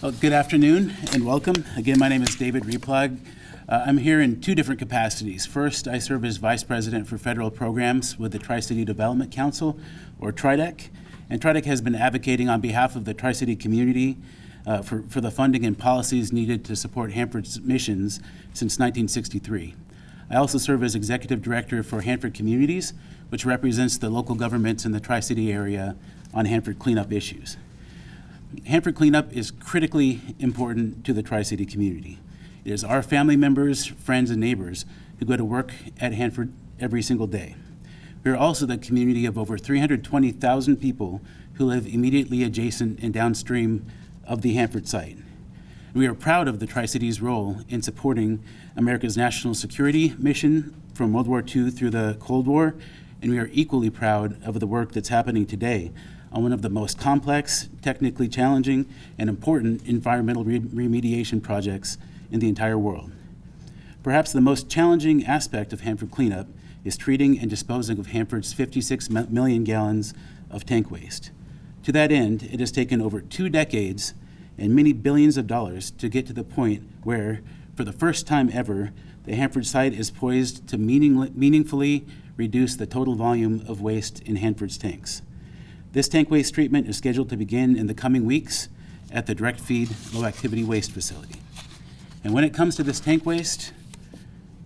Well, good afternoon and welcome. Again, my name is David Replag. I'm here in two different capacities. First, I serve as Vice President for Federal Programs with the Tri-City Development Council, or TRIDEC. And TRIDEC has been advocating on behalf of the Tri-City community for the funding and policies needed to support Hanford's missions since 1963. I also serve as Executive Director for Hanford Communities, which represents the local governments in the Tri-City area on Hanford cleanup issues. Hanford cleanup is critically important to the Tri-City community. It is our family members, friends, and neighbors who go to work at Hanford every single day. We are also the community of over 320,000 people who live immediately adjacent and downstream of the Hanford site. We are proud of the Tri-City's role in supporting America's national security mission from World War II through the Cold War, and we are equally proud of the work that's happening today on one of the most complex, technically challenging, and important environmental remediation projects in the entire world. Perhaps the most challenging aspect of Hanford cleanup is treating and disposing of Hanford's 56 million gallons of tank waste. To that end, it has taken over 2 decades and many billions of dollars to get to the point where, for the first time ever, the Hanford site is poised to meaningfully reduce the total volume of waste in Hanford's tanks. This tank waste treatment is scheduled to begin in the coming weeks at the direct feed low activity waste facility. And when it comes to this tank waste,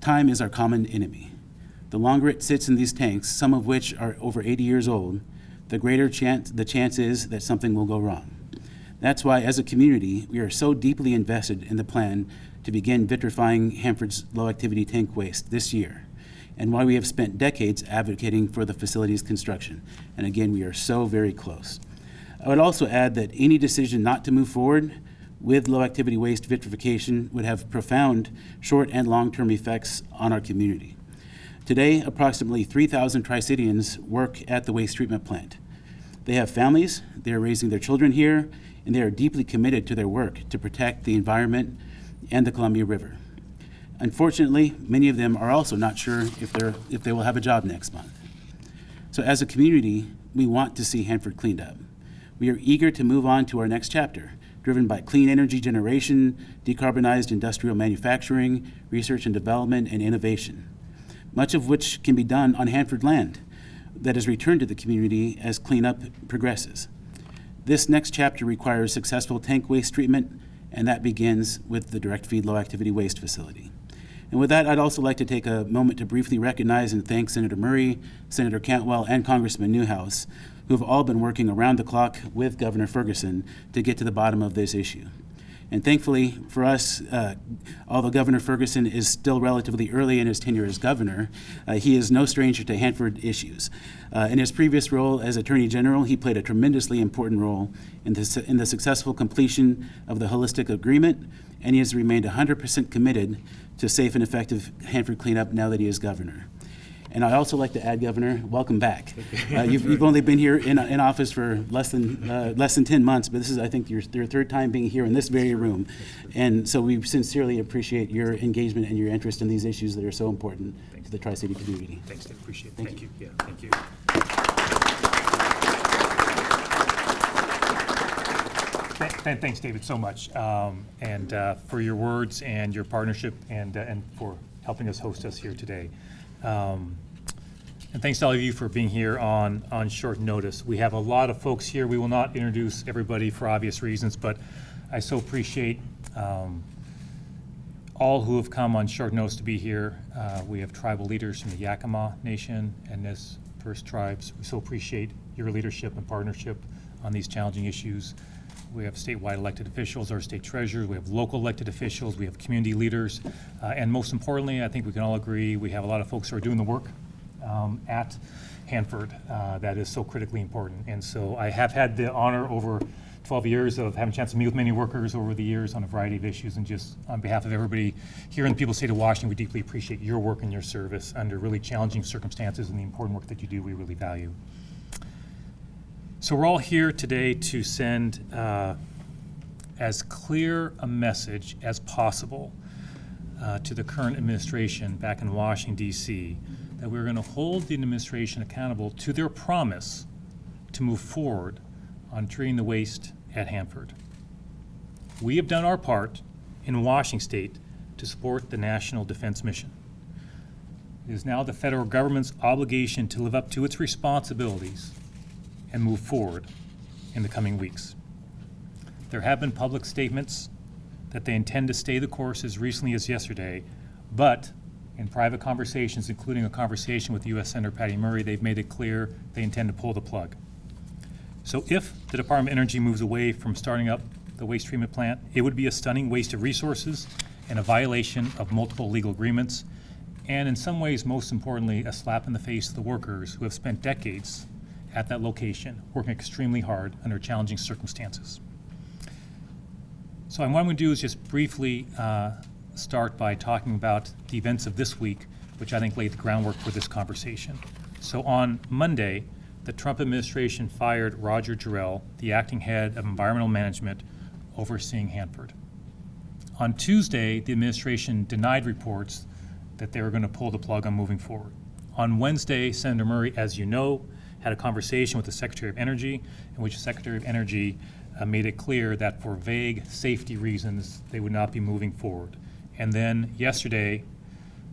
time is our common enemy. The longer it sits in these tanks, some of which are over 80 years old, the greater the chance is that something will go wrong. That's why, as a community, we are so deeply invested in the plan to begin vitrifying Hanford's low activity tank waste this year, and why we have spent decades advocating for the facility's construction. And again, we are so very close. I would also add that any decision not to move forward with low-activity waste vitrification would have profound short and long-term effects on our community. Today, approximately 3,000 Tri-Cityans work at the waste treatment plant. They have families, they are raising their children here, and they are deeply committed to their work to protect the environment and the Columbia River. Unfortunately, many of them are also not sure if they will have a job next month. So as a community, we want to see Hanford cleaned up. We are eager to move on to our next chapter, driven by clean energy generation, decarbonized industrial manufacturing, research and development, and innovation, much of which can be done on Hanford land that is returned to the community as cleanup progresses. This next chapter requires successful tank waste treatment, and that begins with the direct feed low activity waste facility. And with that, I'd also like to take a moment to briefly recognize and thank Senator Murray, Senator Cantwell, and Congressman Newhouse, who have all been working around the clock with Governor Ferguson to get to the bottom of this issue. And thankfully for us, although Governor Ferguson is still relatively early in his tenure as governor, he is no stranger to Hanford issues. In his previous role as Attorney General, he played a tremendously important role in the successful completion of the holistic agreement, and he has remained 100% committed to safe and effective Hanford cleanup now that he is governor. And I'd also like to add, Governor, welcome back. You've only been here in office for less than 10 months, but this is, I think, your third time being here in this very room. And so we sincerely appreciate your engagement and your interest in these issues that are so important to the Tri-City community. Thanks, Dave. Appreciate it. Thank you. Yeah, thank you. Thanks, David, so much, and for your words and your partnership, and for helping us host us here today. And thanks to all of you for being here on short notice. We have a lot of folks here. We will not introduce everybody for obvious reasons, but I so appreciate all who have come on short notice to be here. We have tribal leaders from the Yakima Nation and Nez Perce tribes. We so appreciate your leadership and partnership on these challenging issues. We have statewide elected officials, our state treasurer, we have local elected officials, we have community leaders, and most importantly, I think we can all agree, we have a lot of folks who are doing the work at Hanford that is so critically important. And so I have had the honor over 12 years of having a chance to meet with many workers over the years on a variety of issues, and just on behalf of everybody here in the people of the state of Washington, we deeply appreciate your work and your service under really challenging circumstances, and the important work that you do we really value. So we're all here today to send as clear a message as possible to the current administration back in Washington, D.C., that we're going to hold the administration accountable to their promise to move forward on treating the waste at Hanford. we have done our part in Washington State to support the national defense mission. It is now the federal government's obligation to live up to its responsibilities and move forward in the coming weeks. There have been public statements that they intend to stay the course as recently as yesterday, but in private conversations, including a conversation with U.S. Senator Patty Murray, they've made it clear they intend to pull the plug. So if the Department of Energy moves away from starting up the waste treatment plant, it would be a stunning waste of resources and a violation of multiple legal agreements, and in some ways, most importantly, a slap in the face to the workers who have spent decades at that location, working extremely hard under challenging circumstances. So what I'm going to do is just briefly start by talking about the events of this week, which I think laid the groundwork for this conversation. So on Monday, the Trump administration fired Roger Jarrell, the acting head of environmental management overseeing Hanford. On Tuesday, the administration denied reports that they were going to pull the plug on moving forward. On Wednesday, Senator Murray, as you know, had a conversation with the Secretary of Energy, in which the Secretary of Energy made it clear that for vague safety reasons, they would not be moving forward. And then yesterday,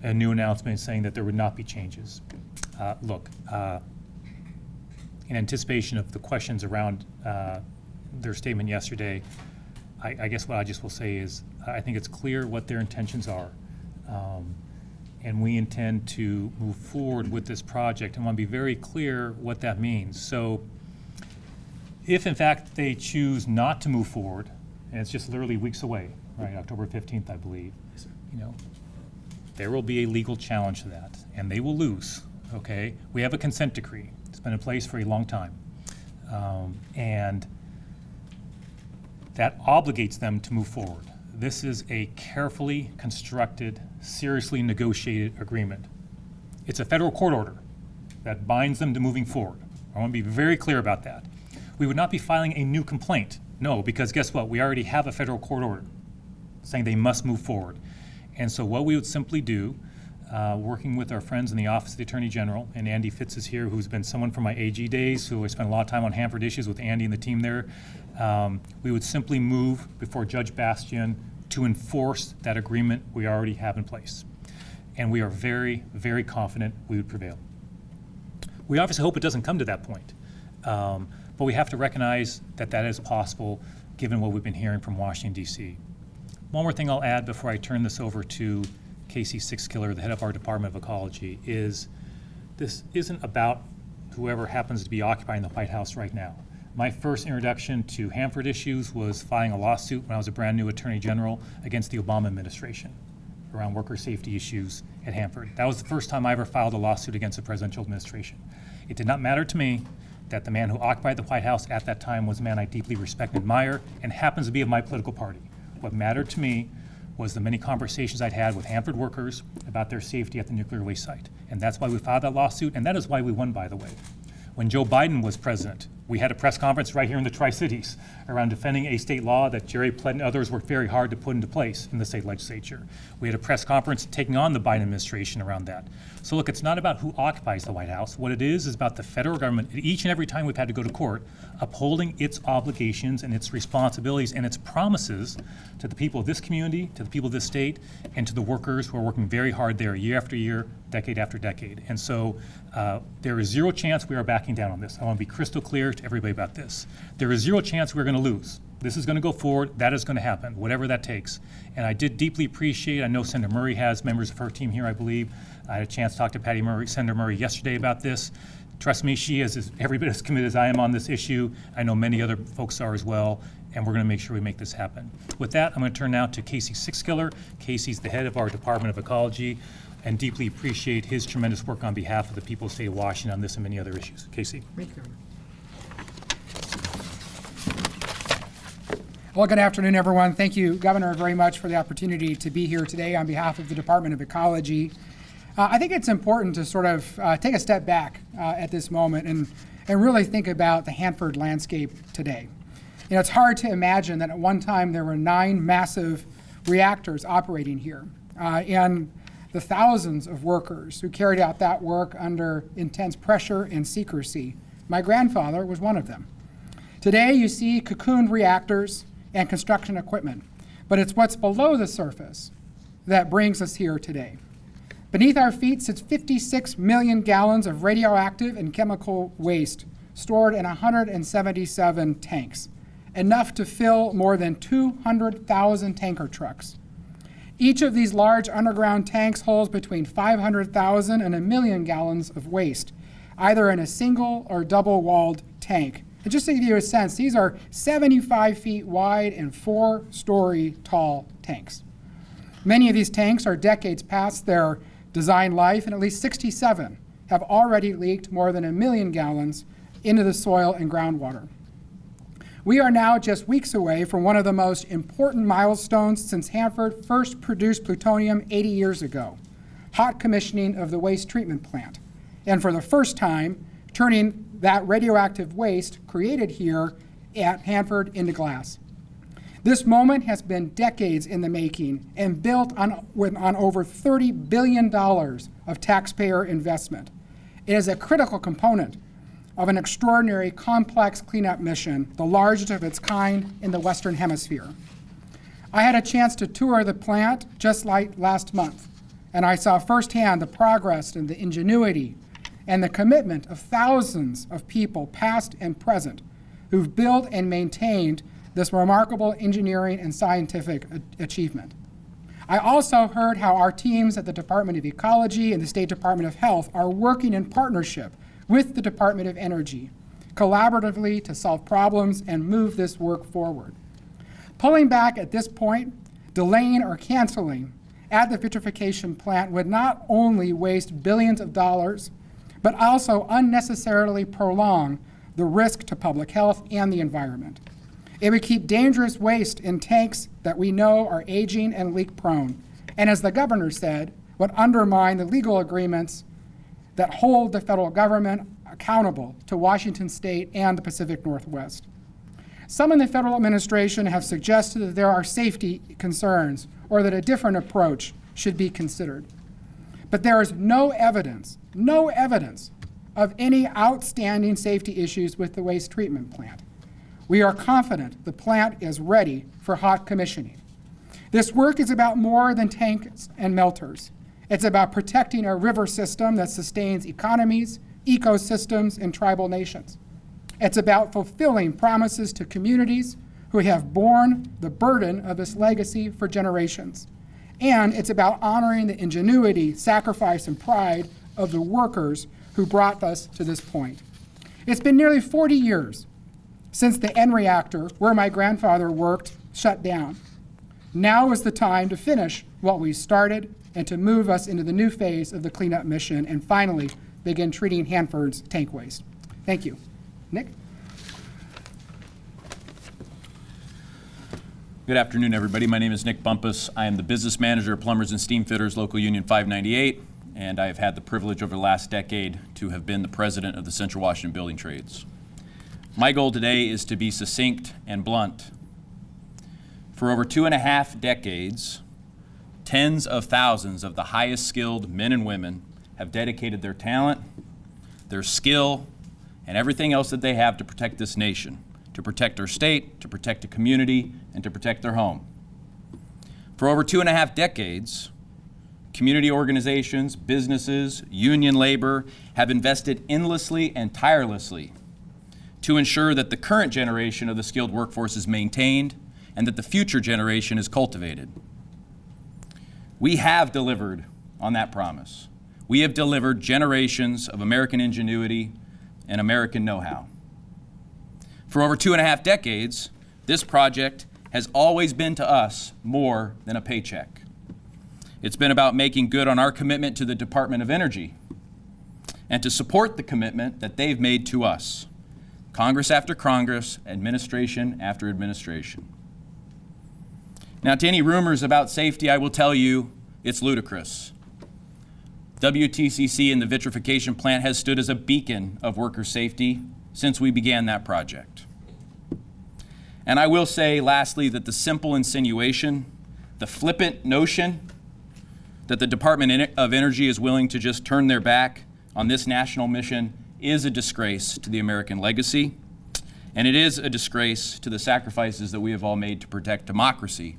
a new announcement saying that there would not be changes. In anticipation of the questions around their statement yesterday, I guess what I just will say is I think it's clear what their intentions are. And we intend to move forward with this project. I want to be very clear what that means. So if in fact they choose not to move forward, and it's just literally weeks away, right, October 15th, I believe, there will be a legal challenge to that, and they will lose, okay? We have a consent decree. It's been in place for a long time. And that obligates them to move forward. This is a carefully constructed, seriously negotiated agreement. It's a federal court order that binds them to moving forward. I want to be very clear about that. We would not be filing a new complaint. No, because guess what? We already have a federal court order saying they must move forward. And so what we would simply do, working with our friends in the Office of the Attorney General, and Andy Fitz is here, who's been someone from my AG days, who I spent a lot of time on Hanford issues with Andy and the team there, we would simply move before Judge Bastian to enforce that agreement we already have in place. And we are very, very confident we would prevail. We obviously hope it doesn't come to that point, but we have to recognize that that is possible given what we've been hearing from Washington, D.C. One more thing I'll add before I turn this over to Casey Sixkiller, the head of our Department of Ecology, is this isn't about whoever happens to be occupying the White House right now. My first introduction to Hanford issues was filing a lawsuit when I was a brand new Attorney General against the Obama administration around worker safety issues at Hanford. That was the first time I ever filed a lawsuit against the presidential administration. It did not matter to me that the man who occupied the White House at that time was a man I deeply respect and admire and happens to be of my political party. What mattered to me was the many conversations I'd had with Hanford workers about their safety at the nuclear waste site. And that's why we filed that lawsuit, and that is why we won, by the way. When Joe Biden was president, we had a press conference right here in the Tri-Cities around defending a state law that Jerry Plett and others worked very hard to put into place in the state legislature. We had a press conference taking on the Biden administration around that. So look, it's not about who occupies the White House. What it is about the federal government, each and every time we've had to go to court, upholding its obligations and its responsibilities and its promises to the people of this community, to the people of this state, and to the workers who are working very hard there year after year, decade after decade. And so there is zero chance we are backing down on this. I want to be crystal clear to everybody about this. There is zero chance we're going to lose. This is going to go forward. That is going to happen, whatever that takes. And I did deeply appreciate, I know Senator Murray has members of her team here, I believe. I had a chance to talk to Patty Murray, Senator Murray yesterday about this. Trust me, she is every bit as committed as I am on this issue. I know many other folks are as well, and we're going to make sure we make this happen. With that, I'm going to turn now to Casey Sixkiller. Casey's the head of our Department of Ecology, and deeply appreciate his tremendous work on behalf of the people of the state of Washington on this and many other issues. Casey. Thank you. Well, good afternoon, everyone. Thank you, Governor, very much for the opportunity to be here today on behalf of the Department of Ecology. I think it's important to sort of take a step back at this moment and really think about the Hanford landscape today. You know, it's hard to imagine that at one time there were 9 massive reactors operating here, and the thousands of workers who carried out that work under intense pressure and secrecy. My grandfather was one of them. Today, you see cocooned reactors and construction equipment, but it's what's below the surface that brings us here today. Beneath our feet sits 56 million gallons of radioactive and chemical waste stored in 177 tanks, enough to fill more than 200,000 tanker trucks. Each of these large underground tanks holds between 500,000 and 1 million gallons of waste, either in a single or double-walled tank. And just to give you a sense, these are 75 feet wide and 4-story tall tanks. Many of these tanks are decades past their design life, and at least 67 have already leaked more than 1 million gallons into the soil and groundwater. We are now just weeks away from one of the most important milestones since Hanford first produced plutonium 80 years ago, hot commissioning of the waste treatment plant, and for the first time, turning that radioactive waste created here at Hanford into glass. This moment has been decades in the making and built on over $30 billion of taxpayer investment. It is a critical component of an extraordinary complex cleanup mission, the largest of its kind in the Western Hemisphere. I had a chance to tour the plant just like last month, and I saw firsthand the progress and the ingenuity and the commitment of thousands of people, past and present, who've built and maintained this remarkable engineering and scientific achievement. I also heard how our teams at the Department of Ecology and the State Department of Health are working in partnership with the Department of Energy, collaboratively to solve problems and move this work forward. Pulling back at this point, delaying or canceling at the vitrification plant would not only waste billions of dollars, but also unnecessarily prolong the risk to public health and the environment. It would keep dangerous waste in tanks that we know are aging and leak prone, and as the governor said, would undermine the legal agreements that hold the federal government accountable to Washington State and the Pacific Northwest. Some in the federal administration have suggested that there are safety concerns or that a different approach should be considered. But there is no evidence of any outstanding safety issues with the waste treatment plant. We are confident the plant is ready for hot commissioning. This work is about more than tanks and melters. It's about protecting a river system that sustains economies, ecosystems, and tribal nations. It's about fulfilling promises to communities who have borne the burden of this legacy for generations. And it's about honoring the ingenuity, sacrifice, and pride of the workers who brought us to this point. It's been nearly 40 years since the N reactor, where my grandfather worked, shut down. Now is the time to finish what we started and to move us into the new phase of the cleanup mission and finally begin treating Hanford's tank waste. Thank you. Nick? Good afternoon, everybody. My name is Nick Bumpus. I am the business manager of Plumbers and Steamfitters Local Union 598, and I have had the privilege over the last decade to have been the president of the Central Washington Building Trades. My goal today is to be succinct and blunt. For over 2.5 decades, tens of thousands of the highest skilled men and women have dedicated their talent, their skill, and everything else that they have to protect this nation, to protect our state, to protect a community, and to protect their home. For over 2.5 decades, community organizations, businesses, union labor have invested endlessly and tirelessly to ensure that the current generation of the skilled workforce is maintained and that the future generation is cultivated. We have delivered on that promise. We have delivered generations of American ingenuity and American know-how. For over 2.5 decades, this project has always been to us more than a paycheck. It's been about making good on our commitment to the Department of Energy and to support the commitment that they've made to us, Congress after Congress, administration after administration. Now, to any rumors about safety, I will tell you it's ludicrous. WTCC and the vitrification plant has stood as a beacon of worker safety since we began that project. And I will say, lastly, that the simple insinuation, the flippant notion that the Department of Energy is willing to just turn their back on this national mission is a disgrace to the American legacy, And it is a disgrace to the sacrifices that we have all made to protect democracy.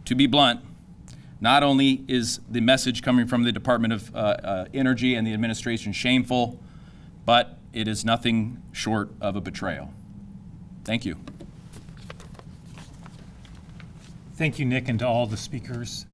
To be blunt, not only is the message coming from the Department of Energy and the administration shameful, but it is nothing short of a betrayal. Thank you. Thank you, Nick, and to all the speakers.